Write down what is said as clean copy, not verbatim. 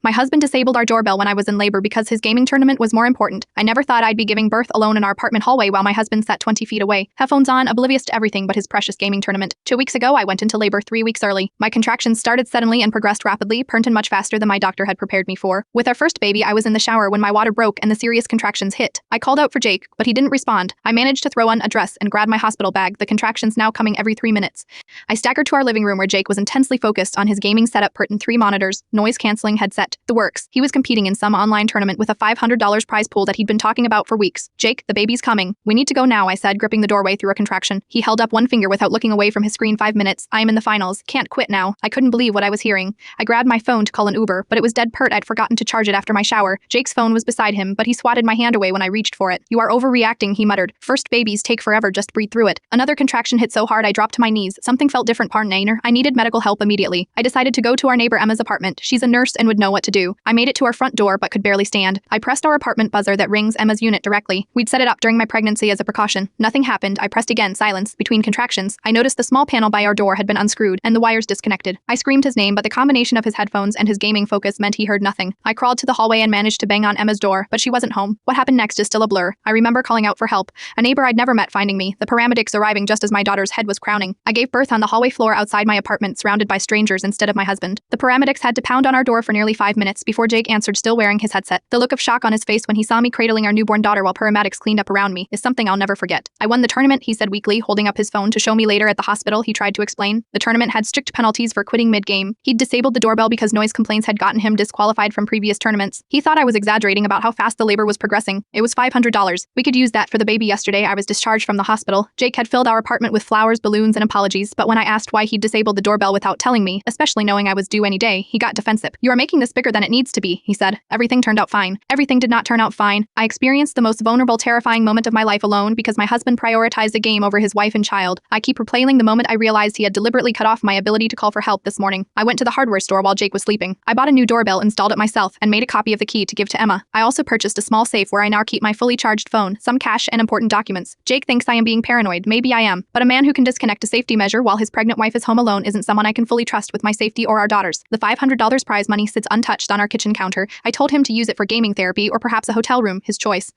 My husband disabled our doorbell when I was in labor because his gaming tournament was more important. I never thought I'd be giving birth alone in our apartment hallway while my husband sat 20 feet away, headphones on, oblivious to everything but his precious gaming tournament. 2 weeks ago, I went into labor 3 weeks early. My contractions started suddenly and progressed rapidly, and much faster than my doctor had prepared me for. With our first baby, I was in the shower when my water broke and the serious contractions hit. I called out for Jake, but he didn't respond. I managed to throw on a dress and grab my hospital bag, the contractions now coming every 3 minutes. I staggered to our living room where Jake was intensely focused on his gaming setup, put in 3 monitors, noise-canceling headset, the works. He was competing in some online tournament with a $500 prize pool that he'd been talking about for weeks. Jake, the baby's coming. We need to go now, I said, gripping the doorway through a contraction. He held up one finger without looking away from his screen. 5 minutes. I am in the finals. Can't quit now. I couldn't believe what I was hearing. I grabbed my phone to call an Uber, but it was dead pert. I'd forgotten to charge it after my shower. Jake's phone was beside him, but he swatted my hand away when I reached for it. You are overreacting, he muttered. First babies take forever, just breathe through it. Another contraction hit so hard I dropped to my knees. Something felt different, partner. I needed medical help immediately. I decided to go to our neighbor Emma's apartment. She's a nurse and would know what to do. I made it to our front door but could barely stand. I pressed our apartment buzzer that rings Emma's unit directly. We'd set it up during my pregnancy as a precaution. Nothing happened. I pressed again, silence. Between contractions, I noticed the small panel by our door had been unscrewed and the wires disconnected. I screamed his name, but the combination of his headphones and his gaming focus meant he heard nothing. I crawled to the hallway and managed to bang on Emma's door, but she wasn't home. What happened next is still a blur. I remember calling out for help, a neighbor I'd never met finding me, the paramedics arriving just as my daughter's head was crowning. I gave birth on the hallway floor outside my apartment, surrounded by strangers instead of my husband. The paramedics had to pound on our door for nearly 5 minutes before Jake answered, still wearing his headset. The look of shock on his face when he saw me cradling our newborn daughter while paramedics cleaned up around me is something I'll never forget. I won the tournament, he said weakly, holding up his phone to show me later at the hospital. He tried to explain. The tournament had strict penalties for quitting mid-game. He'd disabled the doorbell because noise complaints had gotten him disqualified from previous tournaments. He thought I was exaggerating about how fast the labor was progressing. It was $500. We could use that for the baby. Yesterday, I was discharged from the hospital. Jake had filled our apartment with flowers, balloons, and apologies, but when I asked why he'd disabled the doorbell without telling me, especially knowing I was due any day, he got defensive. You are making this bigger than it needs to be, he said. Everything turned out fine. Everything did not turn out fine. I experienced the most vulnerable, terrifying moment of my life alone because my husband prioritized the game over his wife and child. I keep replaying the moment I realized he had deliberately cut off my ability to call for help this morning. I went to the hardware store while Jake was sleeping. I bought a new doorbell, installed it myself, and made a copy of the key to give to Emma. I also purchased a small safe where I now keep my fully charged phone, some cash, and important documents. Jake thinks I am being paranoid. Maybe I am. But a man who can disconnect a safety measure while his pregnant wife is home alone isn't someone I can fully trust with my safety or our daughters. The $500 prize money sits untouched on our kitchen counter. I told him to use it for gaming therapy or perhaps a hotel room, his choice.